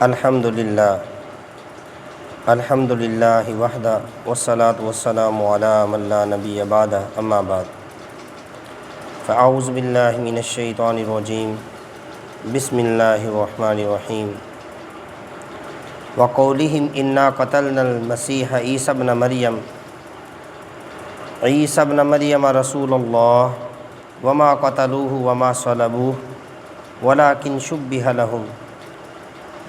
الحمدللہ وحدہ والصلاة والسلام علی من لا نبی بعدہ اما بعد فاعوذ باللہ من الشیطان الرجیم بسم اللہ الرحمن الرحیم وقولہم انا قتلنا المسیح عیسی ابن مریم رسول اللہ وما قتلوہ وما صلبوہ ولکن شبہ لہم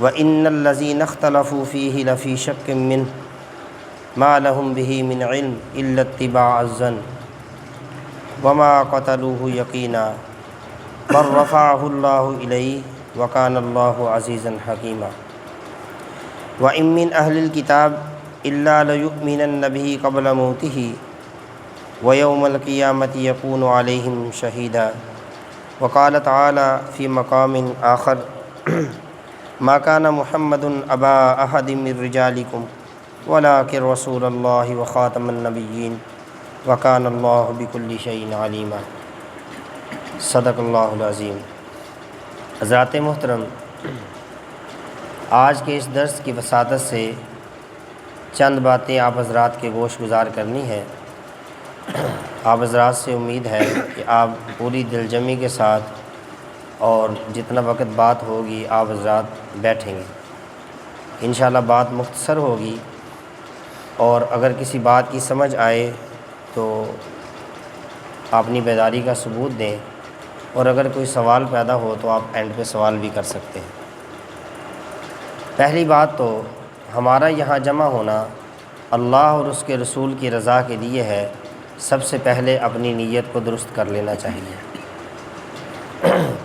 وَإِنَّ الَّذِينَ اخْتَلَفُوا فِيهِ لَفِي شَكٍّ مِّنْهُ مَا لَهُمْ بِهِ مِنْ عِلْمٍ إِلَّا اتِّبَاعَ الظَّنِّ وَمَا قَتَلُوهُ يَقِينًا بَلْ رَفَعَهُ اللَّهُ إِلَيْهِ وَكَانَ اللَّهُ عَزِيزًا حَكِيمًا وَإِن مِّنْ أَهْلِ الْكِتَابِ إِلَّا لَيُؤْمِنَنَّ بِهِ قَبْلَ مَوْتِهِ وَيَوْمَ الْقِيَامَةِ يَكُونُ عَلَيْهِمْ شَهِيدًا وقال تعالى في مقام آخر ما كان محمد أبا أحد من رجالكم ولكن رسول الله وخاتم النبيين وكان الله بكل شيء عليما صدق اللہ العظیم۔ حضرات محترم، آج کے اس درس کی وساطت سے چند باتیں آپ حضرات کے گوش گزار کرنی ہے۔ آپ حضرات سے امید ہے کہ آپ پوری دل جمی کے ساتھ اور جتنا وقت بات ہوگی آپ حضرات بیٹھیں گے۔ انشاءاللہ بات مختصر ہوگی، اور اگر کسی بات کی سمجھ آئے تو اپنی بیداری کا ثبوت دیں، اور اگر کوئی سوال پیدا ہو تو آپ اینڈ پہ سوال بھی کر سکتے ہیں۔ پہلی بات تو ہمارا یہاں جمع ہونا اللہ اور اس کے رسول کی رضا کے لیے ہے۔ سب سے پہلے اپنی نیت کو درست کر لینا چاہیے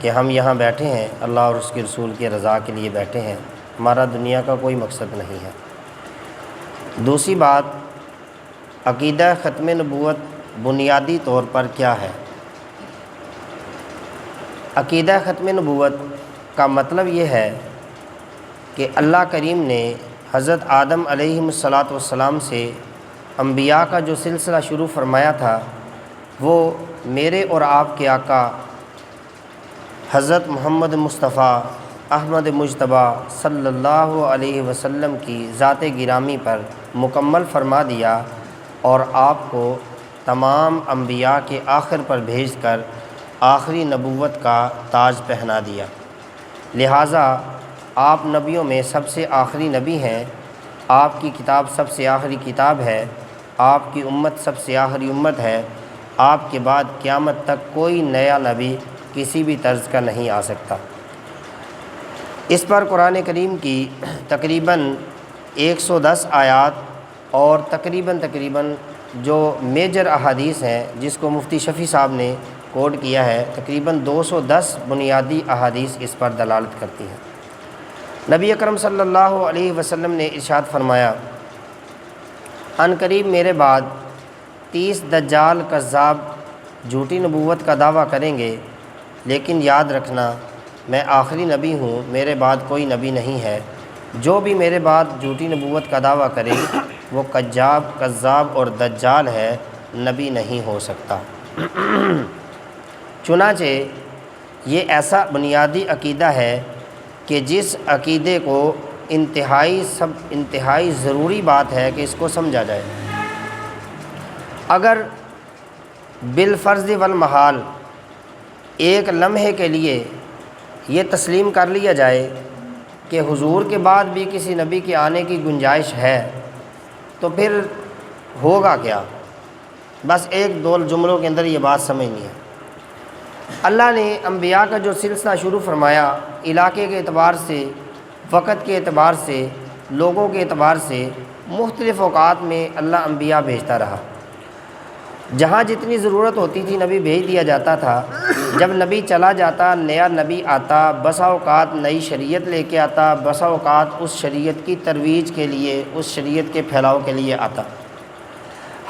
کہ ہم یہاں بیٹھے ہیں اللہ اور اس کے رسول کی رضا کے لیے بیٹھے ہیں، ہمارا دنیا کا کوئی مقصد نہیں ہے۔ دوسری بات، عقیدہ ختم نبوت بنیادی طور پر کیا ہے؟ عقیدہ ختم نبوت کا مطلب یہ ہے کہ اللہ کریم نے حضرت آدم علیہ السلام سے انبیاء کا جو سلسلہ شروع فرمایا تھا، وہ میرے اور آپ کے آقا حضرت محمد مصطفیٰ احمد مجتبیٰ صلی اللہ علیہ وسلم کی ذات گرامی پر مکمل فرما دیا، اور آپ کو تمام انبیاء کے آخر پر بھیج کر آخری نبوت کا تاج پہنا دیا۔ لہٰذا آپ نبیوں میں سب سے آخری نبی ہیں، آپ کی کتاب سب سے آخری کتاب ہے، آپ کی امت سب سے آخری امت ہے۔ آپ کے بعد قیامت تک کوئی نیا نبی کسی بھی طرز کا نہیں آ سکتا۔ اس پر قرآن کریم کی تقریباً 110 آیات اور تقریباً جو میجر احادیث ہیں جس کو مفتی شفیع صاحب نے کوٹ کیا ہے، تقریباً 210 بنیادی احادیث اس پر دلالت کرتی ہیں۔ نبی اکرم صلی اللہ علیہ وسلم نے ارشاد فرمایا، ان قریب میرے بعد 30 دجال کذاب جھوٹی نبوت کا دعویٰ کریں گے، لیکن یاد رکھنا میں آخری نبی ہوں، میرے بعد کوئی نبی نہیں ہے۔ جو بھی میرے بعد جھوٹی نبوت کا دعویٰ کرے وہ کذاب اور دجال ہے، نبی نہیں ہو سکتا۔ چنانچہ یہ ایسا بنیادی عقیدہ ہے کہ جس عقیدے کو انتہائی ضروری بات ہے کہ اس کو سمجھا جائے۔ اگر بالفرض والمحال ایک لمحے کے لیے یہ تسلیم کر لیا جائے کہ حضور کے بعد بھی کسی نبی کے آنے کی گنجائش ہے، تو پھر ہوگا کیا؟ بس ایک دو جملوں کے اندر یہ بات سمجھنی ہے۔ اللہ نے انبیاء کا جو سلسلہ شروع فرمایا، علاقے کے اعتبار سے، وقت کے اعتبار سے، لوگوں کے اعتبار سے مختلف اوقات میں اللہ انبیاء بھیجتا رہا۔ جہاں جتنی ضرورت ہوتی تھی نبی بھیج دیا جاتا تھا۔ جب نبی چلا جاتا نیا نبی آتا، بسا اوقات نئی شریعت لے کے آتا، بسا اوقات اس شریعت کی ترویج کے لیے، اس شریعت کے پھیلاؤ کے لیے آتا۔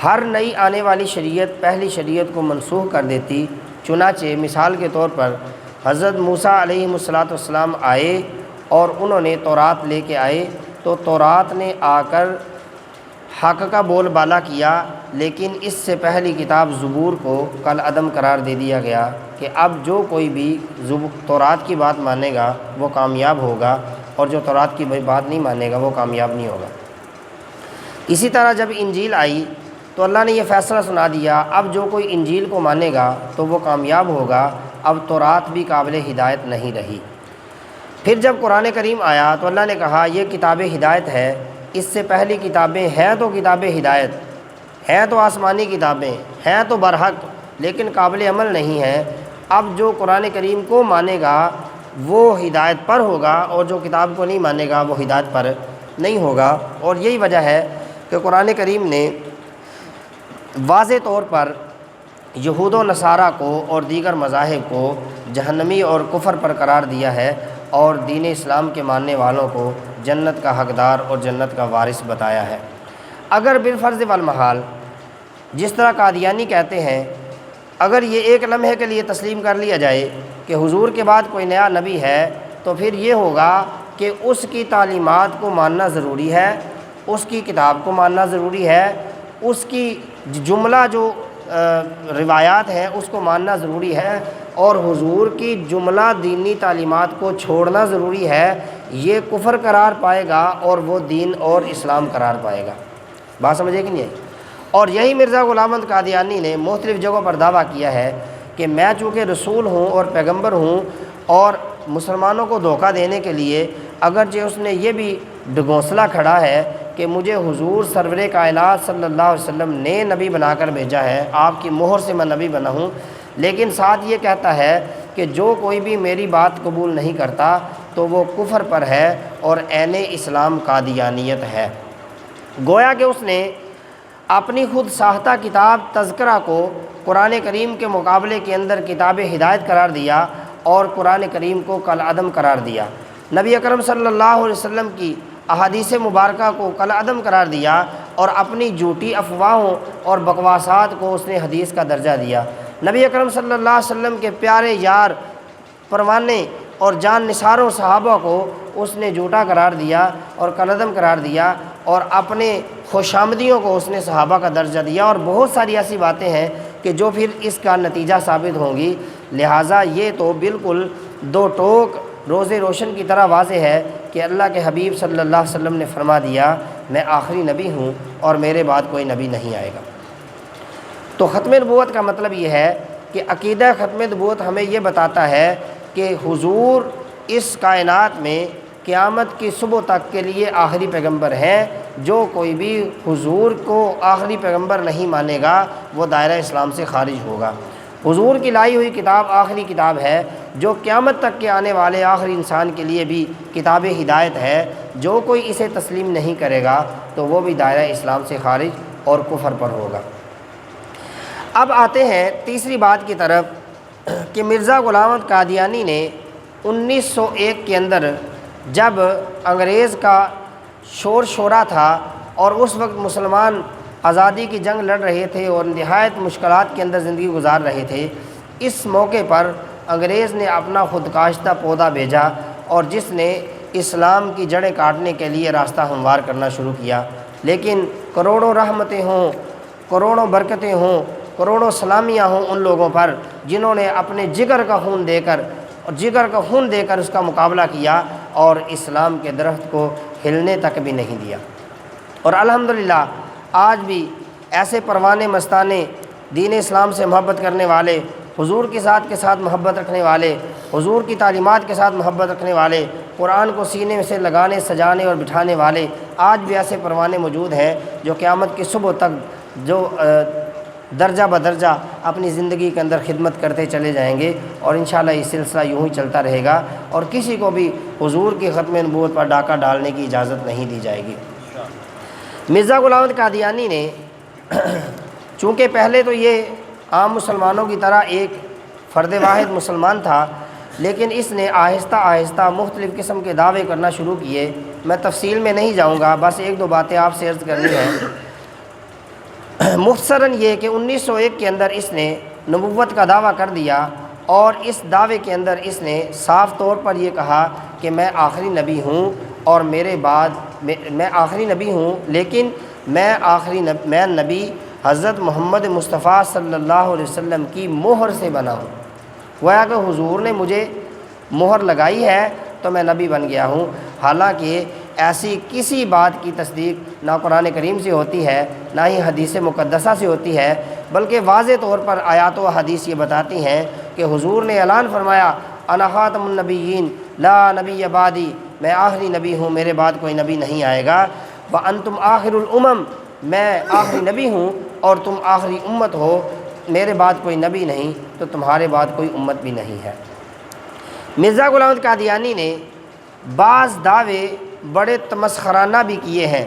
ہر نئی آنے والی شریعت پہلی شریعت کو منسوخ کر دیتی۔ چنانچہ مثال کے طور پر حضرت موسیٰ علیہ السلام آئے اور انہوں نے تورات لے کے آئے، تو تورات نے آ کر حق کا بول بالا کیا، لیکن اس سے پہلی کتاب زبور کو کل عدم قرار دے دیا گیا کہ اب جو کوئی بھی تورات کی بات مانے گا وہ کامیاب ہوگا، اور جو تورات کی بات نہیں مانے گا وہ کامیاب نہیں ہوگا۔ اسی طرح جب انجیل آئی تو اللہ نے یہ فیصلہ سنا دیا، اب جو کوئی انجیل کو مانے گا تو وہ کامیاب ہوگا، اب تورات بھی قابل ہدایت نہیں رہی۔ پھر جب قرآن کریم آیا تو اللہ نے کہا یہ کتاب ہدایت ہے، اس سے پہلی کتابیں ہیں تو کتاب ہدایت ہیں، تو آسمانی کتابیں ہیں تو برحق، لیکن قابل عمل نہیں ہیں۔ اب جو قرآن کریم کو مانے گا وہ ہدایت پر ہوگا، اور جو کتاب کو نہیں مانے گا وہ ہدایت پر نہیں ہوگا۔ اور یہی وجہ ہے کہ قرآن کریم نے واضح طور پر یہود و نصارہ کو اور دیگر مذاہب کو جہنمی اور کفر پر قرار دیا ہے، اور دین اسلام کے ماننے والوں کو جنت کا حقدار اور جنت کا وارث بتایا ہے۔ اگر بالفرض والمحال جس طرح قادیانی کہتے ہیں، اگر یہ ایک لمحے کے لیے تسلیم کر لیا جائے کہ حضور کے بعد کوئی نیا نبی ہے، تو پھر یہ ہوگا کہ اس کی تعلیمات کو ماننا ضروری ہے، اس کی کتاب کو ماننا ضروری ہے، اس کی جملہ جو روایات ہیں اس کو ماننا ضروری ہے، اور حضور کی جملہ دینی تعلیمات کو چھوڑنا ضروری ہے۔ یہ کفر قرار پائے گا اور وہ دین اور اسلام قرار پائے گا۔ بات سمجھے کہ نہیں ہے؟ اور یہی مرزا غلام احمد قادیانی نے مختلف جگہوں پر دعویٰ کیا ہے کہ میں چونکہ رسول ہوں اور پیغمبر ہوں، اور مسلمانوں کو دھوکہ دینے کے لیے اگرچہ اس نے یہ بھی ڈگونسلہ کھڑا ہے کہ مجھے حضور سرور کائنات صلی اللہ علیہ وسلم نے نبی بنا کر بھیجا ہے، آپ کی مہر سے میں نبی بنا ہوں، لیکن ساتھ یہ کہتا ہے کہ جو کوئی بھی میری بات قبول نہیں کرتا تو وہ کفر پر ہے اور عین اسلام قادیانیت ہے۔ گویا کہ اس نے اپنی خود ساختہ کتاب تذکرہ کو قرآن کریم کے مقابلے کے اندر کتاب ہدایت قرار دیا، اور قرآن کریم کو کالعدم قرار دیا۔ نبی اکرم صلی اللہ علیہ وسلم کی احادیث مبارکہ کو کالعدم قرار دیا، اور اپنی جھوٹی افواہوں اور بکواسات کو اس نے حدیث کا درجہ دیا۔ نبی اکرم صلی اللہ علیہ وسلم کے پیارے یار، پروانے اور جان نثاروں صحابہ کو اس نے جھوٹا قرار دیا اور کالعدم قرار دیا، اور اپنے خوشامدیوں کو اس نے صحابہ کا درجہ دیا، اور بہت ساری ایسی باتیں ہیں کہ جو پھر اس کا نتیجہ ثابت ہوں گی۔ لہٰذا یہ تو بالکل دو ٹوک روز روشن کی طرح واضح ہے کہ اللہ کے حبیب صلی اللہ علیہ وسلم نے فرما دیا میں آخری نبی ہوں اور میرے بعد کوئی نبی نہیں آئے گا۔ تو ختم نبوت کا مطلب یہ ہے کہ عقیدہ ختم نبوت ہمیں یہ بتاتا ہے کہ حضور اس کائنات میں قیامت کی صبح تک کے لیے آخری پیغمبر ہیں۔ جو کوئی بھی حضور کو آخری پیغمبر نہیں مانے گا وہ دائرہ اسلام سے خارج ہوگا۔ حضور کی لائی ہوئی کتاب آخری کتاب ہے، جو قیامت تک کے آنے والے آخری انسان کے لیے بھی کتاب ہدایت ہے۔ جو کوئی اسے تسلیم نہیں کرے گا تو وہ بھی دائرہ اسلام سے خارج اور کفر پر ہوگا۔ اب آتے ہیں تیسری بات کی طرف کہ مرزا غلام احمد قادیانی نے 1901 کے اندر جب انگریز کا شور شورا تھا اور اس وقت مسلمان آزادی کی جنگ لڑ رہے تھے اور نہایت مشکلات کے اندر زندگی گزار رہے تھے، اس موقع پر انگریز نے اپنا خودکاشتہ پودا بھیجا، اور جس نے اسلام کی جڑیں کاٹنے کے لیے راستہ ہموار کرنا شروع کیا۔ لیکن کروڑوں رحمتیں ہوں، کروڑوں برکتیں ہوں، کروڑوں سلامیاں ہوں ان لوگوں پر جنہوں نے اپنے جگر کا خون دے کر اس کا مقابلہ کیا اور اسلام کے درخت کو ہلنے تک بھی نہیں دیا۔ اور الحمدللہ آج بھی ایسے پروانے مستانے دین اسلام سے محبت کرنے والے، حضور کے ساتھ محبت رکھنے والے، حضور کی تعلیمات کے ساتھ محبت رکھنے والے، قرآن کو سینے سے لگانے سجانے اور بٹھانے والے آج بھی ایسے پروانے موجود ہیں جو قیامت کی صبح تک جو درجہ بدرجہ اپنی زندگی کے اندر خدمت کرتے چلے جائیں گے، اور انشاءاللہ یہ سلسلہ یوں ہی چلتا رہے گا، اور کسی کو بھی حضور کی ختم نبوت پر ڈاکہ ڈالنے کی اجازت نہیں دی جائے گی۔ مرزا غلام احمد قادیانی نے چونکہ پہلے تو یہ عام مسلمانوں کی طرح ایک فرد واحد مسلمان تھا، لیکن اس نے آہستہ آہستہ مختلف قسم کے دعوے کرنا شروع کیے۔ میں تفصیل میں نہیں جاؤں گا، بس ایک دو باتیں آپ سے عرض کرنی ہیں۔ مختصراً یہ کہ 1901 کے اندر اس نے نبوت کا دعویٰ کر دیا، اور اس دعوے کے اندر اس نے صاف طور پر یہ کہا کہ میں آخری نبی ہوں، اور میرے بعد میں آخری نبی ہوں، لیکن میں نبی حضرت محمد مصطفیٰ صلی اللہ علیہ وسلم کی مہر سے بنا ہوں۔ گویا کہ حضور نے مجھے مہر لگائی ہے تو میں نبی بن گیا ہوں۔ حالانکہ ایسی کسی بات کی تصدیق نہ قرآن کریم سے ہوتی ہے نہ ہی حدیث مقدسہ سے ہوتی ہے، بلکہ واضح طور پر آیات و حدیث یہ بتاتی ہیں کہ حضور نے اعلان فرمایا انا خاتم النبیین لا نبی بعدی، میں آخری نبی ہوں، میرے بعد کوئی نبی نہیں آئے گا، وانتم آخر الامم، میں آخری نبی ہوں اور تم آخری امت ہو، میرے بعد کوئی نبی نہیں تو تمہارے بعد کوئی امت بھی نہیں ہے۔ مرزا غلام احمد قادیانی نے بعض دعوے بڑے تمسخرانہ بھی کیے ہیں،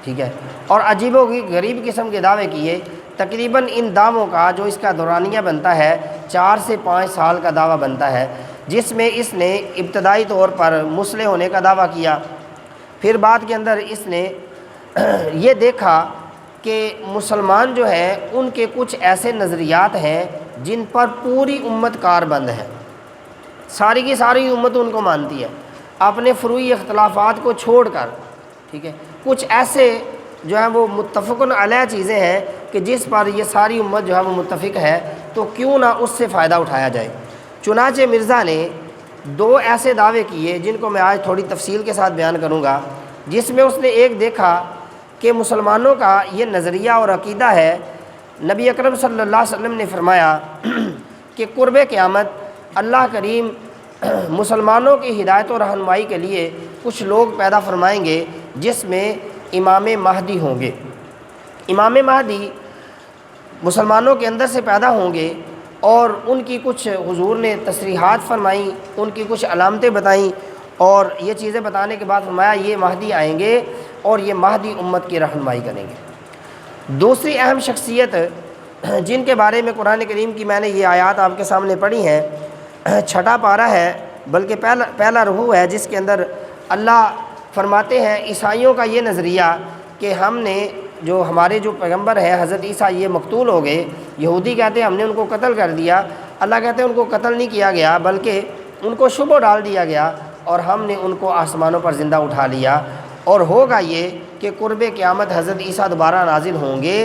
ٹھیک ہے، اور عجیب و غریب قسم کے دعوے کیے۔ تقریباً ان دعووں کا جو اس کا دورانیہ بنتا ہے 4 سے 5 سال کا دعویٰ بنتا ہے، جس میں اس نے ابتدائی طور پر مسلح ہونے کا دعویٰ کیا، پھر بعد کے اندر اس نے یہ دیکھا کہ مسلمان جو ہیں ان کے کچھ ایسے نظریات ہیں جن پر پوری امت کاربند ہے، ساری کی ساری امت ان کو مانتی ہے، اپنے فروعی اختلافات کو چھوڑ کر، ٹھیک ہے، کچھ ایسے جو ہیں وہ متفقن علیہ چیزیں ہیں کہ جس پر یہ ساری امت جو ہے وہ متفق ہے، تو کیوں نہ اس سے فائدہ اٹھایا جائے۔ چنانچہ مرزا نے 2 ایسے دعوے کیے جن کو میں آج تھوڑی تفصیل کے ساتھ بیان کروں گا، جس میں اس نے ایک دیکھا کہ مسلمانوں کا یہ نظریہ اور عقیدہ ہے، نبی اکرم صلی اللہ علیہ وسلم نے فرمایا کہ قرب قیامت اللہ کریم مسلمانوں کی ہدایت و رہنمائی کے لیے کچھ لوگ پیدا فرمائیں گے، جس میں امام مہدی ہوں گے۔ امام مہدی مسلمانوں کے اندر سے پیدا ہوں گے اور ان کی کچھ حضور نے تصریحات فرمائیں، ان کی کچھ علامتیں بتائیں، اور یہ چیزیں بتانے کے بعد فرمایا یہ مہدی آئیں گے اور یہ مہدی امت کی رہنمائی کریں گے۔ دوسری اہم شخصیت جن کے بارے میں قرآن کریم کی میں نے یہ آیات آپ کے سامنے پڑھی ہیں، 6 پارہ ہے، بلکہ پہلا رکوع ہے، جس کے اندر اللہ فرماتے ہیں عیسائیوں کا یہ نظریہ کہ ہم نے جو ہمارے جو پیغمبر ہے حضرت عیسیٰ یہ مقتول ہو گئے، یہودی کہتے ہیں ہم نے ان کو قتل کر دیا، اللہ کہتے ہیں ان کو قتل نہیں کیا گیا بلکہ ان کو شبہ ڈال دیا گیا اور ہم نے ان کو آسمانوں پر زندہ اٹھا لیا، اور ہوگا یہ کہ قرب قیامت حضرت عیسیٰ دوبارہ نازل ہوں گے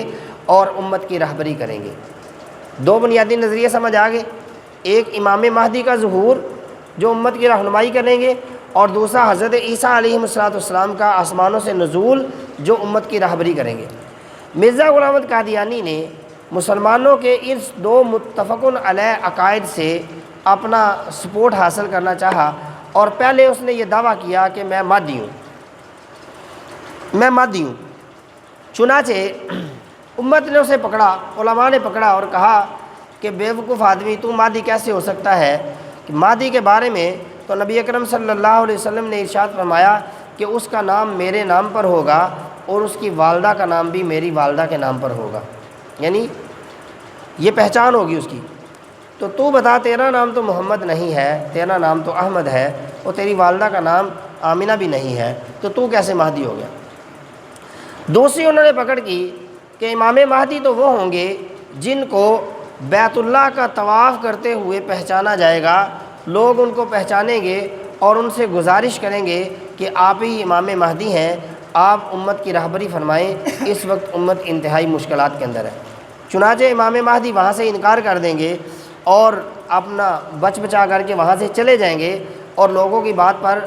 اور امت کی رہبری کریں گے۔ 2 بنیادی نظریے سمجھ آ گئے، ایک امام مہدی کا ظہور جو امت کی رہنمائی کریں گے، اور دوسرا حضرت عیسیٰ علیہ السلام کا آسمانوں سے نزول جو امت کی رہبری کریں گے۔ مرزا غلام احمد قادیانی نے مسلمانوں کے اس 2 متفقن علیہ عقائد سے اپنا سپورٹ حاصل کرنا چاہا، اور پہلے اس نے یہ دعویٰ کیا کہ میں مہدی ہوں، میں مہدی ہوں۔ چنانچہ امت نے اسے پکڑا، علماء نے پکڑا اور کہا کہ بے وقوف آدمی، تو مہدی کیسے ہو سکتا ہے؟ کہ مہدی کے بارے میں تو نبی اکرم صلی اللہ علیہ وسلم نے ارشاد فرمایا کہ اس کا نام میرے نام پر ہوگا اور اس کی والدہ کا نام بھی میری والدہ کے نام پر ہوگا، یعنی یہ پہچان ہوگی اس کی۔ تو بتا، تیرا نام تو محمد نہیں ہے، تیرا نام تو احمد ہے، اور تیری والدہ کا نام آمینہ بھی نہیں ہے، تو کیسے مہدی ہو گیا؟ دوسری انہوں نے پکڑ کی کہ امام مہدی تو وہ ہوں گے جن کو بیت اللہ کا طواف کرتے ہوئے پہچانا جائے گا، لوگ ان کو پہچانیں گے اور ان سے گزارش کریں گے کہ آپ ہی امام مہدی ہیں، آپ امت کی رہبری فرمائیں، اس وقت امت انتہائی مشکلات کے اندر ہے۔ چنانچہ امام مہدی وہاں سے انکار کر دیں گے اور اپنا بچا کر کے وہاں سے چلے جائیں گے اور لوگوں کی بات پر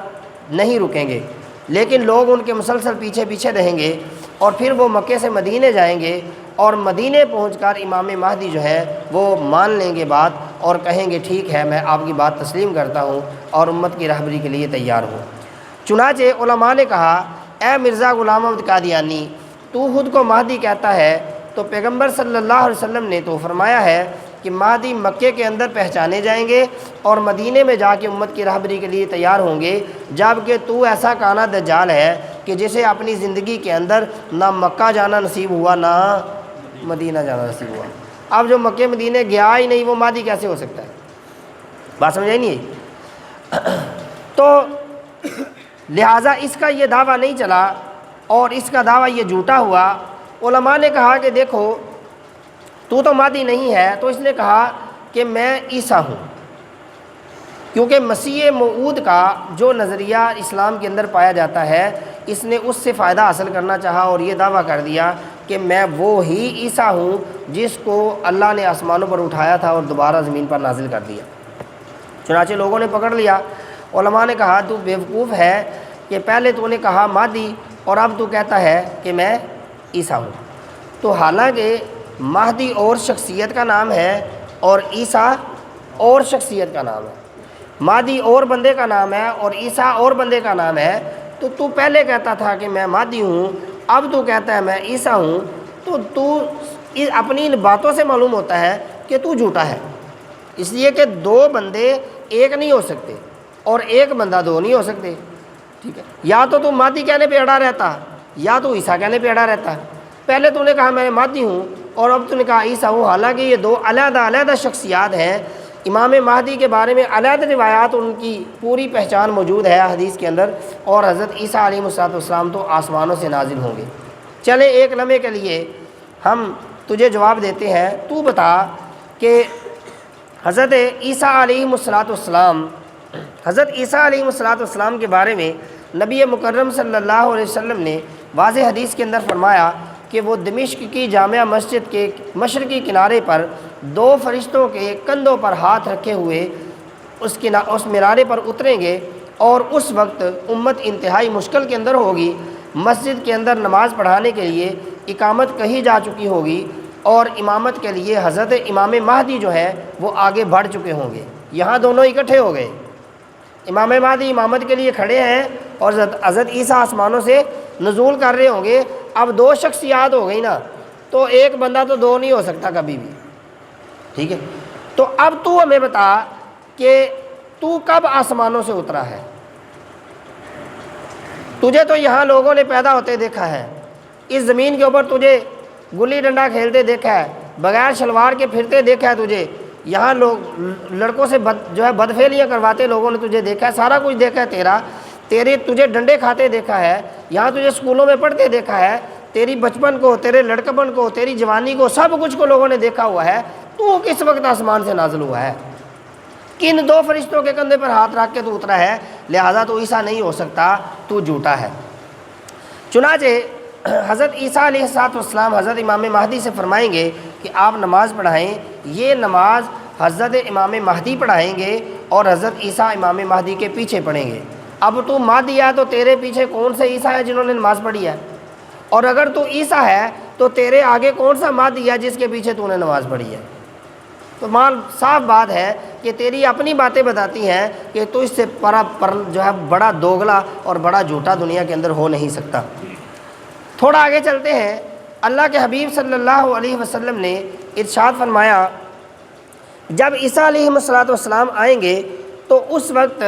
نہیں رکیں گے، لیکن لوگ ان کے مسلسل پیچھے رہیں گے، اور پھر وہ مکے سے مدینے جائیں گے اور مدینے پہنچ کر امام مہدی جو ہے وہ مان لیں گے بات اور کہیں گے ٹھیک ہے میں آپ کی بات تسلیم کرتا ہوں اور امت کی رہبری کے لیے تیار ہوں۔ چنانچہ علماء نے کہا اے مرزا غلام احمد قادیانی، تو خود کو مہدی کہتا ہے، تو پیغمبر صلی اللہ علیہ وسلم نے تو فرمایا ہے کہ مہدی مکے کے اندر پہچانے جائیں گے اور مدینے میں جا کے امت کی رہبری کے لیے تیار ہوں گے، جبکہ تو ایسا کانا دجال ہے کہ جسے اپنی زندگی کے اندر نہ مکہ جانا نصیب ہوا نہ مدینہ جانا نصیب ہوا۔ اب جو مکے مدینے گیا ہی نہیں وہ مہدی کیسے ہو سکتا ہے؟ بات سمجھ آئی نہیں؟ تو لہٰذا اس کا یہ دعویٰ نہیں چلا اور اس کا دعویٰ یہ جھوٹا ہوا۔ علماء نے کہا کہ دیکھو تو مہدی نہیں ہے، تو اس نے کہا کہ میں عیسیٰ ہوں، کیونکہ مسیح موعود کا جو نظریہ اسلام کے اندر پایا جاتا ہے اس نے اس سے فائدہ حاصل کرنا چاہا اور یہ دعویٰ کر دیا کہ میں وہ ہی عیسیٰ ہوں جس کو اللہ نے آسمانوں پر اٹھایا تھا اور دوبارہ زمین پر نازل کر دیا۔ چنانچہ لوگوں نے پکڑ لیا علماء نے کہا تو بیوقوف ہے کہ پہلے تو نے کہا مہدی اور اب تو کہتا ہے کہ میں عیسیٰ ہوں۔ تو حالانکہ مہدی اور شخصیت کا نام ہے اور عیسیٰ اور شخصیت کا نام ہے، مہدی اور بندے کا نام ہے اور عیسیٰ اور بندے کا نام ہے، تو پہلے کہتا تھا کہ میں مہدی ہوں، اب تو کہتا ہے میں عیسیٰ ہوں، تو اپنی ان باتوں سے معلوم ہوتا ہے کہ تو جھوٹا ہے، اس لیے کہ دو بندے ایک نہیں ہو سکتے اور ایک بندہ دو نہیں ہو سکتے، ٹھیک ہے؟ یا تو مہدی کہنے پہ اڑا رہتا یا تو عیسیٰ کہنے پہ اڑا رہتا۔ پہلے تو نے کہا میں مہدی ہوں اور اب تو نے کہا عیسیٰ ہوں، حالانکہ یہ دو علیحدہ علیحدہ شخصیات ہیں۔ امام مہدی کے بارے میں علیحدہ روایات ان کی پوری پہچان موجود ہے حدیث کے اندر، اور حضرت عیسیٰ علیہ السلام تو آسمانوں سے نازل ہوں گے۔ چلے ایک لمحے کے لیے ہم تجھے جواب دیتے ہیں، تو بتا کہ حضرت عیسیٰ علیہ السلام کے بارے میں نبی مکرم صلی اللہ علیہ وسلم نے واضح حدیث کے اندر فرمایا کہ وہ دمشق کی جامع مسجد کے مشرقی کنارے پر دو فرشتوں کے کندھوں پر ہاتھ رکھے ہوئے اس منارے پر اتریں گے، اور اس وقت امت انتہائی مشکل کے اندر ہوگی۔ مسجد کے اندر نماز پڑھانے کے لیے اقامت کہی جا چکی ہوگی، اور امامت کے لیے حضرت امام مہدی جو ہے وہ آگے بڑھ چکے ہوں گے۔ یہاں دونوں اکٹھے ہو گئے، امام مہدی امامت کے لیے کھڑے ہیں اور حضرت عیسیٰ آسمانوں سے نزول کر رہے ہوں گے۔ اب دو شخصیات ہو گئی نا، تو ایک بندہ تو دو نہیں ہو سکتا کبھی بھی، ٹھیک ہے؟ تو اب تو ہمیں بتا کہ تو کب آسمانوں سے اترا ہے؟ تجھے تو یہاں لوگوں نے پیدا ہوتے دیکھا ہے، اس زمین کے اوپر تجھے گلی ڈنڈا کھیلتے دیکھا ہے، بغیر شلوار کے پھرتے دیکھا ہے، تجھے یہاں لوگ لڑکوں سے بدفعلیاں کرواتے لوگوں نے تجھے دیکھا ہے، سارا کچھ دیکھا ہے، تجھے ڈنڈے کھاتے دیکھا ہے، یہاں تجھے اسکولوں میں پڑھتے دیکھا ہے، تیری بچپن کو، تیرے لڑکپن کو، تیری جوانی کو، سب کچھ کو لوگوں نے دیکھا ہوا ہے۔ تو کس وقت آسمان سے نازل ہوا ہے؟ کن دو فرشتوں کے کندھے پر ہاتھ رکھ کے تو اترا ہے؟ لہذا تو عیسیٰ نہیں ہو سکتا، تو جھوٹا ہے۔ چنانچہ حضرت عیسیٰ علیہ السلام حضرت امام مہدی سے فرمائیں گے کہ آپ نماز پڑھائیں۔ یہ نماز حضرت امام مہدی پڑھائیں گے اور حضرت عیسیٰ امام مہدی کے پیچھے پڑھیں گے۔ اب تو مہدی ہے تو تیرے پیچھے کون سے عیسیٰ ہیں جنہوں نے نماز پڑھی ہے؟ اور اگر تو عیسیٰ ہے تو تیرے آگے کون سا مہدی ہے جس کے پیچھے تو نے نماز پڑھی ہے؟ تو صاف بات ہے کہ تیری اپنی باتیں بتاتی ہیں کہ تو اس سے جو ہے بڑا دوگلا اور بڑا جھوٹا دنیا کے اندر ہو نہیں سکتا۔ تھوڑا آگے چلتے ہیں۔ اللہ کے حبیب صلی اللہ علیہ وسلم نے ارشاد فرمایا جب عیسیٰ علیہ السلام آئیں گے تو اس وقت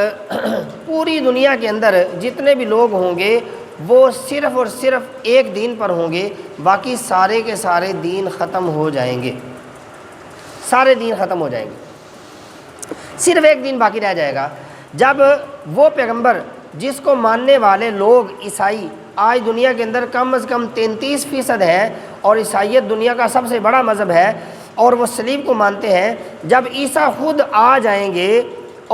پوری دنیا کے اندر جتنے بھی لوگ ہوں گے وہ صرف اور صرف ایک دین پر ہوں گے، باقی سارے کے سارے دین ختم ہو جائیں گے، سارے دین ختم ہو جائیں گے، صرف ایک دین باقی رہ جائے گا۔ جب وہ پیغمبر جس کو ماننے والے لوگ عیسائی آج دنیا کے اندر کم از کم 33% ہے، اور عیسائیت دنیا کا سب سے بڑا مذہب ہے اور وہ صلیب کو مانتے ہیں، جب عیسیٰ خود آ جائیں گے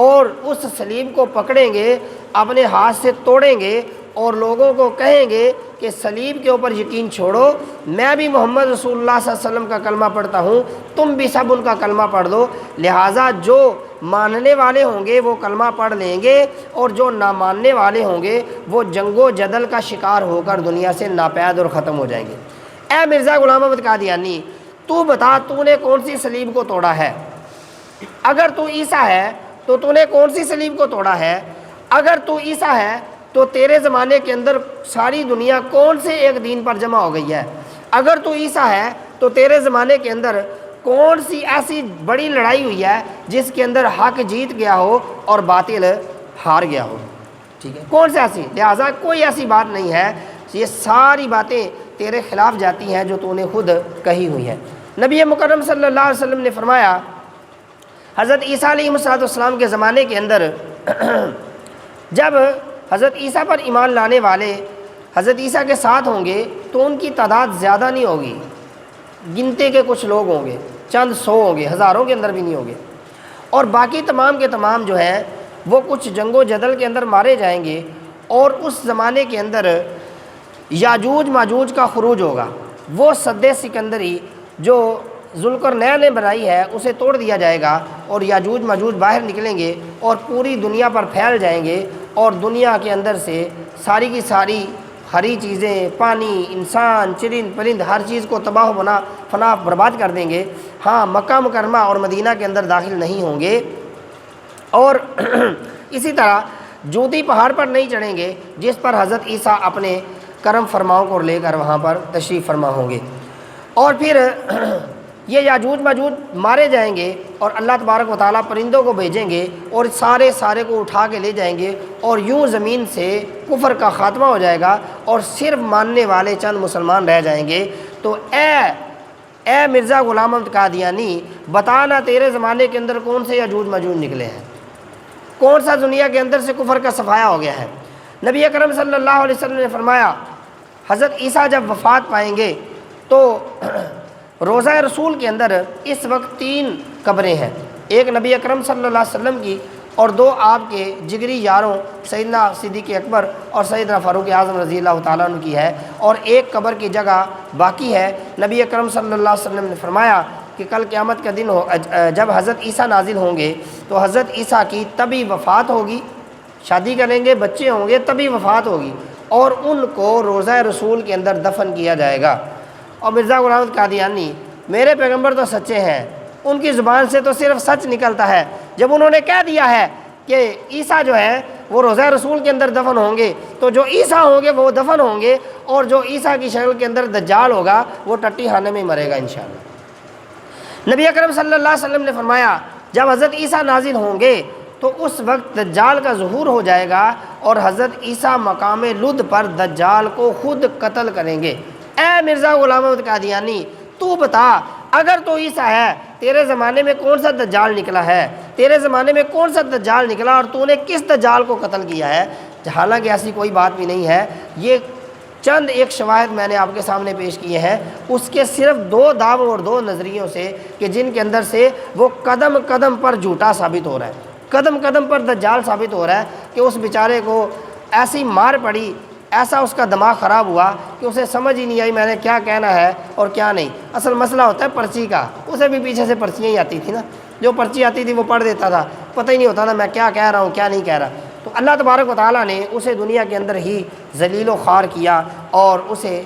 اور اس صلیب کو پکڑیں گے، اپنے ہاتھ سے توڑیں گے اور لوگوں کو کہیں گے کہ صلیب کے اوپر یقین چھوڑو، میں بھی محمد رسول اللہ صلی اللہ علیہ وسلم کا کلمہ پڑھتا ہوں، تم بھی سب ان کا کلمہ پڑھ دو، لہٰذا جو ماننے والے ہوں گے وہ کلمہ پڑھ لیں گے اور جو نہ ماننے والے ہوں گے وہ جنگ و جدل کا شکار ہو کر دنیا سے ناپید اور ختم ہو جائیں گے۔ اے مرزا غلام احمد قادیانی، تو بتا تو نے کون سی صلیب کو توڑا ہے؟ اگر تو عیسیٰ ہے تو تو نے کون سی صلیب کو توڑا ہے؟ اگر تو عیسیٰ ہے تو تیرے زمانے کے اندر ساری دنیا کون سے ایک دین پر جمع ہو گئی ہے؟ اگر تو عیسیٰ ہے تو تیرے زمانے کے اندر کون سی ایسی بڑی لڑائی ہوئی ہے جس کے اندر حق جیت گیا ہو اور باطل ہار گیا ہو؟ ٹھیک ہے، کون سی ایسی؟ لہٰذا کوئی ایسی بات نہیں ہے، یہ ساری باتیں تیرے خلاف جاتی ہیں جو تو نے خود کہی ہوئی ہیں۔ نبی مکرم صلی اللہ علیہ وسلم نے فرمایا حضرت عیسیٰ علیہ السلام کے زمانے کے اندر جب حضرت عیسیٰ پر ایمان لانے والے حضرت عیسیٰ کے ساتھ ہوں گے تو ان کی تعداد زیادہ نہیں ہوگی، گنتے کے کچھ لوگ ہوں گے، چند سو ہوں گے، ہزاروں کے اندر بھی نہیں ہوں گے، اور باقی تمام کے تمام جو ہیں وہ کچھ جنگ و جدل کے اندر مارے جائیں گے، اور اس زمانے کے اندر یاجوج ماجوج کا خروج ہوگا۔ وہ سد سکندری جو ذوالقرنین نے بنائی ہے اسے توڑ دیا جائے گا، اور یاجوج ماجوج باہر نکلیں گے اور پوری دنیا پر پھیل جائیں گے، اور دنیا کے اندر سے ساری کی ساری ہری چیزیں، پانی، انسان، چرند پرند، ہر چیز کو تباہ و فنا برباد کر دیں گے۔ ہاں، مکہ مکرمہ اور مدینہ کے اندر داخل نہیں ہوں گے، اور اسی طرح جوتی پہاڑ پر نہیں چڑھیں گے جس پر حضرت عیسیٰ اپنے کرم فرماؤں کو لے کر وہاں پر تشریف فرما ہوں گے۔ اور پھر یہ یاجوج ماجوج مارے جائیں گے، اور اللہ تبارک و تعالیٰ پرندوں کو بھیجیں گے اور سارے کو اٹھا کے لے جائیں گے، اور یوں زمین سے کفر کا خاتمہ ہو جائے گا، اور صرف ماننے والے چند مسلمان رہ جائیں گے۔ تو اے مرزا غلام احمد قادیانی، بتانا تیرے زمانے کے اندر کون سے یاجوج ماجوج نکلے ہیں، کون سا دنیا کے اندر سے کفر کا صفایا ہو گیا ہے؟ نبی اکرم صلی اللہ علیہ وسلم نے فرمایا، حضرت عیسیٰ جب وفات پائیں گے تو روضہ رسول کے اندر اس وقت 3 قبریں ہیں، ایک نبی اکرم صلی اللہ علیہ وسلم کی، اور 2 آپ کے جگری یاروں سیدنا صدیق اکبر اور سیدنا فاروق اعظم رضی اللہ تعالیٰ عنہ کی ہے، اور ایک قبر کی جگہ باقی ہے۔ نبی اکرم صلی اللہ علیہ وسلم نے فرمایا کہ کل قیامت کا دن جب حضرت عیسیٰ نازل ہوں گے تو حضرت عیسیٰ کی تبھی وفات ہوگی، شادی کریں گے، بچے ہوں گے، تبھی وفات ہوگی، اور ان کو روضہ رسول کے اندر دفن کیا جائے گا۔ اور مرزا غلام احمد قادیانی، میرے پیغمبر تو سچے ہیں، ان کی زبان سے تو صرف سچ نکلتا ہے۔ جب انہوں نے کہہ دیا ہے کہ عیسیٰ جو ہے وہ روضہ رسول کے اندر دفن ہوں گے، تو جو عیسیٰ ہوں گے وہ دفن ہوں گے، اور جو عیسیٰ کی شکل کے اندر دجال ہوگا وہ ٹٹی خانے میں مرے گا انشاءاللہ۔ نبی اکرم صلی اللہ علیہ وسلم نے فرمایا جب حضرت عیسیٰ نازل ہوں گے تو اس وقت دجال کا ظہور ہو جائے گا، اور حضرت عیسیٰ مقام لد پر دجال کو خود قتل کریں گے۔ اے مرزا غلام احمد قادیانی، تو بتا، اگر تو عیسیٰ ہے، تیرے زمانے میں کون سا دجال نکلا ہے؟ تیرے زمانے میں کون سا دجال نکلا، اور تو نے کس دجال کو قتل کیا ہے؟ حالانکہ ایسی کوئی بات بھی نہیں ہے۔ یہ چند ایک شواہد میں نے آپ کے سامنے پیش کیے ہیں، اس کے صرف 2 دعووں اور 2 نظریوں سے، کہ جن کے اندر سے وہ قدم قدم پر جھوٹا ثابت ہو رہا ہے، قدم قدم پر دجال ثابت ہو رہا ہے، کہ اس بیچارے کو ایسی مار پڑی، ایسا اس کا دماغ خراب ہوا کہ اسے سمجھ ہی نہیں آئی میں نے کیا کہنا ہے اور کیا نہیں۔ اصل مسئلہ ہوتا ہے پرچی کا، اسے بھی پیچھے سے پرچیاں ہی آتی تھی نا، جو پرچی آتی تھی وہ پڑھ دیتا تھا، پتہ ہی نہیں ہوتا تھا میں کیا کہہ رہا ہوں کیا نہیں کہہ رہا۔ تو اللہ تبارک و تعالیٰ نے اسے دنیا کے اندر ہی ذلیل و خوار کیا، اور اسے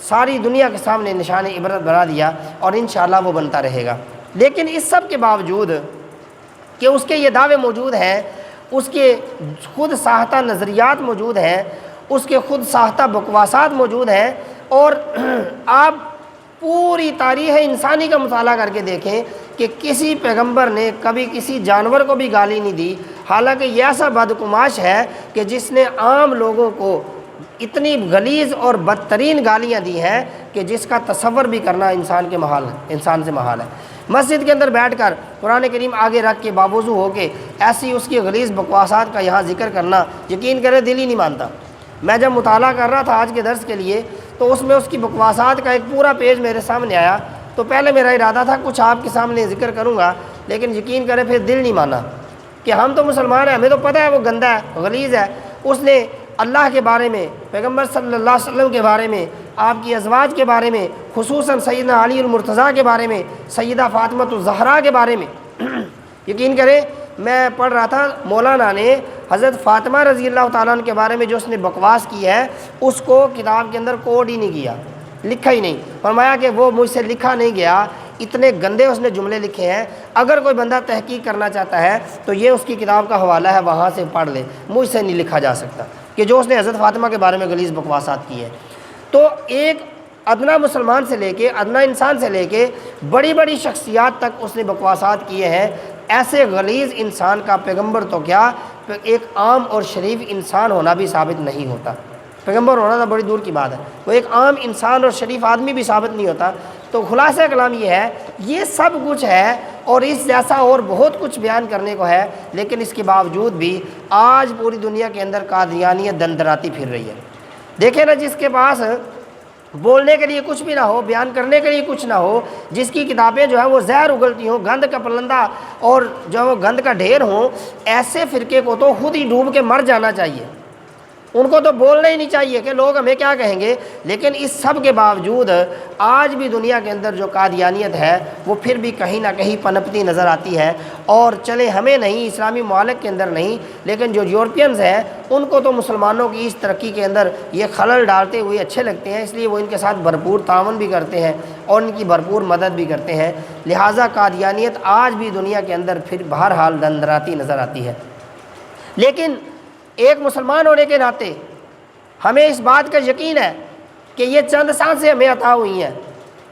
ساری دنیا کے سامنے نشان عبرت بنا دیا، اور انشاءاللہ وہ بنتا رہے گا۔ لیکن اس سب کے باوجود کہ اس کے یہ دعوے موجود ہیں، اس کے خود ساختہ نظریات موجود ہیں، اس کے خود ساختہ بکواسات موجود ہیں، اور آپ پوری تاریخ انسانی کا مطالعہ کر کے دیکھیں کہ کسی پیغمبر نے کبھی کسی جانور کو بھی گالی نہیں دی، حالانکہ یہ ایسا بدقماش ہے کہ جس نے عام لوگوں کو اتنی غلیظ اور بدترین گالیاں دی ہیں کہ جس کا تصور بھی کرنا انسان سے محال ہے۔ مسجد کے اندر بیٹھ کر قرآن کریم آگے رکھ کے باوضو ہو کے ایسی اس کی غلیظ بکواسات کا یہاں ذکر کرنا، یقین کرے دل ہی نہیں مانتا۔ میں جب مطالعہ کر رہا تھا آج کے درس کے لیے تو اس میں اس کی بکواسات کا ایک پورا پیج میرے سامنے آیا، تو پہلے میرا ارادہ تھا کچھ آپ کے سامنے ذکر کروں گا، لیکن یقین کرے پھر دل نہیں مانا کہ ہم تو مسلمان ہیں، ہمیں تو پتہ ہے وہ گندا ہے، غلیظ ہے۔ اس نے اللہ کے بارے میں، پیغمبر صلی اللہ علیہ وسلم کے بارے میں، آپ کی ازواج کے بارے میں، خصوصاً سیدنا علی المرتضیٰ کے بارے میں، سیدہ فاطمہ الزہرا کے بارے میں یقین کریں میں پڑھ رہا تھا، مولانا نے حضرت فاطمہ رضی اللہ تعالیٰ عنہ کے بارے میں جو اس نے بکواس کی ہے اس کو کتاب کے اندر کوڈ ہی نہیں کیا، لکھا ہی نہیں، فرمایا کہ وہ مجھ سے لکھا نہیں گیا، اتنے گندے اس نے جملے لکھے ہیں، اگر کوئی بندہ تحقیق کرنا چاہتا ہے تو یہ اس کی کتاب کا حوالہ ہے، وہاں سے پڑھ لے، مجھ سے نہیں لکھا جا سکتا کہ جو اس نے حضرت فاطمہ کے بارے میں غلیظ بکواسات کی ہے۔ تو ایک ادنا مسلمان سے لے کے، ادنا انسان سے لے کے بڑی بڑی شخصیات تک اس نے بکواسات کیے ہیں۔ ایسے غلیظ انسان کا پیغمبر تو کیا، ایک عام اور شریف انسان ہونا بھی ثابت نہیں ہوتا، پیغمبر ہونا تو بڑی دور کی بات ہے، وہ ایک عام انسان اور شریف آدمی بھی ثابت نہیں ہوتا۔ تو خلاصہ کلام یہ ہے، یہ سب کچھ ہے اور اس جیسا اور بہت کچھ بیان کرنے کو ہے، لیکن اس کے باوجود بھی آج پوری دنیا کے اندر قادیانیت دندراتی پھر رہی ہے۔ دیکھیں نا، جس کے پاس بولنے کے لیے کچھ بھی نہ ہو، بیان کرنے کے لیے کچھ نہ ہو، جس کی کتابیں جو ہیں وہ زہر اگلتی ہوں، گند کا پلندہ اور جو ہے وہ گند کا ڈھیر ہوں، ایسے فرقے کو تو خود ہی ڈوب کے مر جانا چاہیے۔ ان کو تو بولنا ہی نہیں چاہیے کہ لوگ ہمیں کیا کہیں گے، لیکن اس سب کے باوجود آج بھی دنیا کے اندر جو قادیانیت ہے وہ پھر بھی کہیں نہ کہیں پنپتی نظر آتی ہے۔ اور چلے ہمیں نہیں، اسلامی ممالک کے اندر نہیں، لیکن جو یورپینز ہیں ان کو تو مسلمانوں کی اس ترقی کے اندر یہ خلل ڈالتے ہوئے اچھے لگتے ہیں، اس لیے وہ ان کے ساتھ بھرپور تعاون بھی کرتے ہیں اور ان کی بھرپور مدد بھی کرتے ہیں۔ لہٰذا قادیانیت آج بھی دنیا کے اندر پھر بہرحال دندراتی نظر آتی ہے۔ لیکن ایک مسلمان ہونے کے ناطے ہمیں اس بات کا یقین ہے کہ یہ چند سانسیں ہمیں عطا ہوئی ہیں،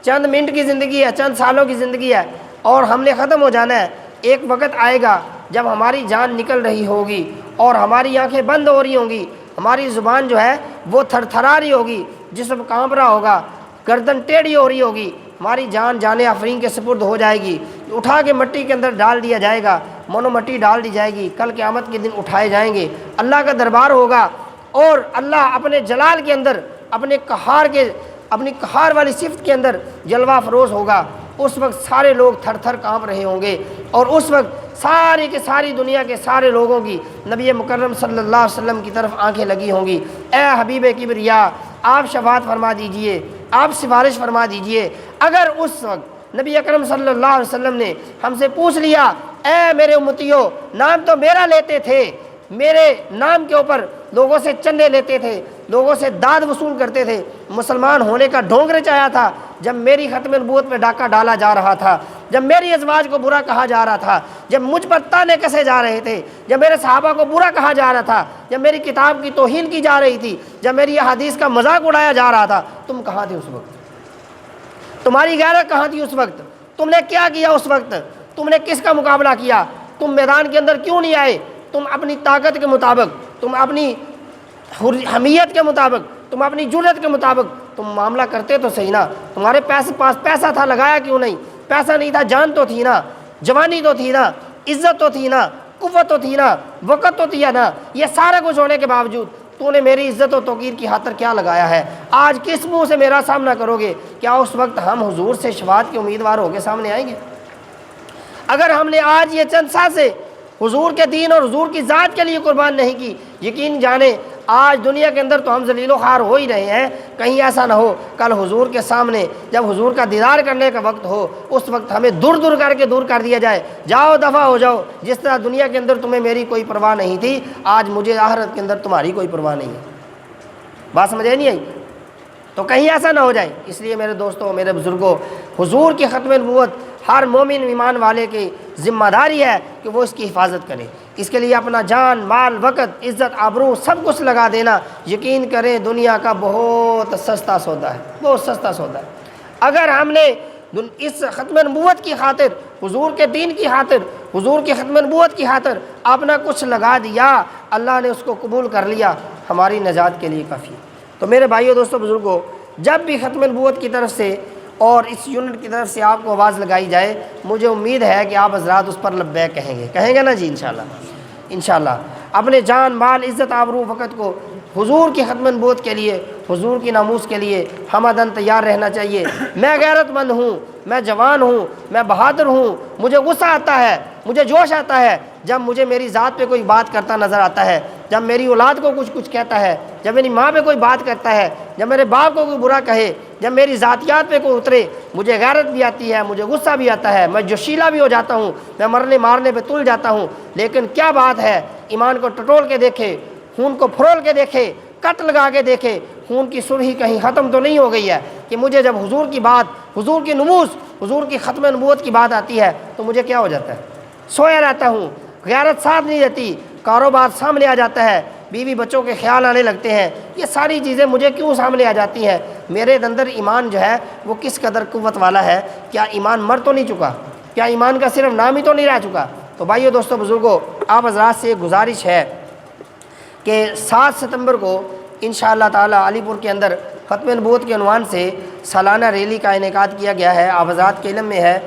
چند منٹ کی زندگی ہے، چند سالوں کی زندگی ہے، اور ہم نے ختم ہو جانا ہے۔ ایک وقت آئے گا جب ہماری جان نکل رہی ہوگی اور ہماری آنکھیں بند ہو رہی ہوں گی، ہماری زبان جو ہے وہ تھر تھرا رہی ہوگی، جسم کانپ رہا ہوگا، گردن ٹیڑھی ہو رہی ہوگی، ہماری جان جانے آفرین کے سپرد ہو جائے گی، اٹھا کے مٹی کے اندر ڈال دیا جائے گا، منو مٹی ڈال دی جائے گی، کل قیامت کے دن اٹھائے جائیں گے، اللہ کا دربار ہوگا، اور اللہ اپنے جلال کے اندر اپنی قہار والی صفت کے اندر جلوہ فروز ہوگا۔ اس وقت سارے لوگ تھر تھر کانپ رہے ہوں گے، اور اس وقت ساری کے ساری دنیا کے سارے لوگوں کی نبی مکرم صلی اللہ علیہ وسلم کی طرف آنکھیں لگی ہوں گی۔ اے حبیب کبریا، آپ شفاعت فرما دیجئے، آپ سفارش فرما دیجئے۔ اگر اس وقت نبی اکرم صلی اللہ علیہ وسلم نے ہم سے پوچھ لیا، اے میرے امتیو، نام تو میرا لیتے تھے، میرے نام کے اوپر لوگوں سے چندے لیتے تھے، لوگوں سے داد وصول کرتے تھے، مسلمان ہونے کا ڈھونگ رچایا تھا، جب میری ختم نبوت میں ڈاکہ ڈالا جا رہا تھا، جب میری ازواج کو برا کہا جا رہا تھا، جب مجھ پر تانے کسے جا رہے تھے، جب میرے صحابہ کو برا کہا جا رہا تھا، جب میری کتاب کی توہین کی جا رہی تھی، جب میری احادیث کا مذاق اڑایا جا رہا تھا، تم کہاں تھے اس وقت؟ تمہاری غیرت کہاں تھی اس وقت؟ تم نے کیا کیا اس وقت؟ تم نے کس کا مقابلہ کیا؟ تم میدان کے اندر کیوں نہیں آئے؟ تم اپنی طاقت کے مطابق، تم اپنی حمیت کے مطابق، تم اپنی جرأت کے مطابق تم معاملہ کرتے تو صحیح نا۔ تمہارے پاس پیسہ تھا، لگایا کیوں نہیں؟ پیسہ نہیں تھا، جان تو تھی نا، جوانی تو تھی نا، عزت تو تھی نا، قوت تو تھی نا، وقت تو تھی نا۔ یہ سارا کچھ ہونے کے باوجود تو نے میری عزت و توقیر کی خاطر کیا لگایا ہے؟ آج کس منہ سے میرا سامنا کرو گے؟ کیا اس وقت ہم حضور سے شفاعت کے امیدوار ہو کے سامنے آئیں گے؟ اگر ہم نے آج یہ چند سانسیں حضور کے دین اور حضور کی ذات کے لیے قربان نہیں کی، یقین جانیں آج دنیا کے اندر تو ہم ذلیل و خوار ہو ہی رہے ہیں، کہیں ایسا نہ ہو کل حضور کے سامنے جب حضور کا دیدار کرنے کا وقت ہو، اس وقت ہمیں دور کر کے دور کر دیا جائے، جاؤ دفع ہو جاؤ، جس طرح دنیا کے اندر تمہیں میری کوئی پرواہ نہیں تھی، آج مجھے آخرت کے اندر تمہاری کوئی پرواہ نہیں ہے۔ بات سمجھے نہیں آئی؟ تو کہیں ایسا نہ ہو جائے۔ اس لیے میرے دوستوں، میرے بزرگوں، حضور کی ختم نبوت ہر مومن ایمان والے کی ذمہ داری ہے کہ وہ اس کی حفاظت کرے، اس کے لیے اپنا جان، مال، وقت، عزت، آبرو سب کچھ لگا دینا، یقین کریں دنیا کا بہت سستا سودا ہے، بہت سستا سودا ہے۔ اگر ہم نے اس ختم نبوت کی خاطر، حضور کے دین کی خاطر، حضور کی ختم نبوت کی خاطر اپنا کچھ لگا دیا، اللہ نے اس کو قبول کر لیا، ہماری نجات کے لیے کافی ہے۔ تو میرے بھائیو، دوستو، بزرگوں، جب بھی ختم نبوت کی طرف سے اور اس یونٹ کی طرف سے آپ کو آواز لگائی جائے، مجھے امید ہے کہ آپ حضرات اس پر لبیک کہیں گے نا جی؟ انشاءاللہ اپنے جان، مال، عزت، آبرو، وقت کو حضور کی ختم نبوت کے لیے، حضور کی ناموس کے لیے ہمدن تیار رہنا چاہیے۔ میں غیرت مند ہوں، میں جوان ہوں، میں بہادر ہوں، مجھے غصہ آتا ہے، مجھے جوش آتا ہے جب مجھے میری ذات پہ کوئی بات کرتا نظر آتا ہے، جب میری اولاد کو کچھ کہتا ہے، جب میری ماں پہ کوئی بات کرتا ہے، جب میرے باپ کو کوئی برا کہے، جب میری ذاتیات پہ کوئی اترے، مجھے غیرت بھی آتی ہے، مجھے غصہ بھی آتا ہے، میں جوشیلا بھی ہو جاتا ہوں، میں مرنے مارنے پہ تل جاتا ہوں۔ لیکن کیا بات ہے، ایمان کو ٹٹول کے دیکھے، خون کو پھرول کے دیکھے، کٹ لگا کے دیکھے، خون کی سرخی کہیں ختم تو نہیں ہو گئی ہے کہ مجھے جب حضور کی بات، حضور کی نموز، حضور کی ختم نبوت کی بات آتی ہے تو مجھے کیا ہو جاتا ہے؟ سویا رہتا ہوں، غیرت ساتھ نہیں رہتی، کاروبار سامنے آ جاتا ہے، بیوی بچوں کے خیال آنے لگتے ہیں، یہ ساری چیزیں مجھے کیوں سامنے آ جاتی ہیں؟ میرے اندر ایمان جو ہے وہ کس قدر قوت والا ہے؟ کیا ایمان مر تو نہیں چکا؟ کیا ایمان کا صرف نام ہی تو نہیں رہ چکا؟ تو بھائیو، دوستو، بزرگوں، آپ حضرات سے ایک گزارش ہے کہ 7 ستمبر کو انشاءاللہ تعالی علی پور کے اندر ختم نبوت کے عنوان سے سالانہ ریلی کا انعقاد کیا گیا ہے۔ آپ حضرات کے علم میں ہے،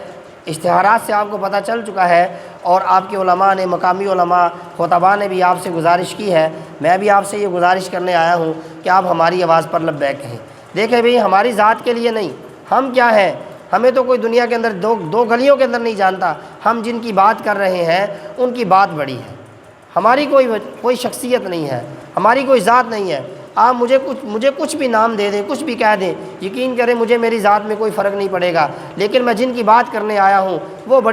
اشتہارات سے آپ کو پتہ چل چکا ہے، اور آپ کے علماء نے، مقامی علماء، خطباء نے بھی آپ سے گزارش کی ہے۔ میں بھی آپ سے یہ گزارش کرنے آیا ہوں کہ آپ ہماری آواز پر لبیک کہیں۔ دیکھیں بھئی، ہماری ذات کے لیے نہیں، ہم کیا ہیں؟ ہمیں تو کوئی دنیا کے اندر دو گلیوں کے اندر نہیں جانتا، ہم جن کی بات کر رہے ہیں ان کی بات بڑی ہے، ہماری کوئی شخصیت نہیں ہے، ہماری کوئی ذات نہیں ہے۔ آپ مجھے کچھ بھی نام دے دیں، کچھ بھی کہہ دیں، یقین کریں مجھے میری ذات میں کوئی فرق نہیں پڑے گا، لیکن میں جن کی بات کرنے آیا ہوں وہ بڑی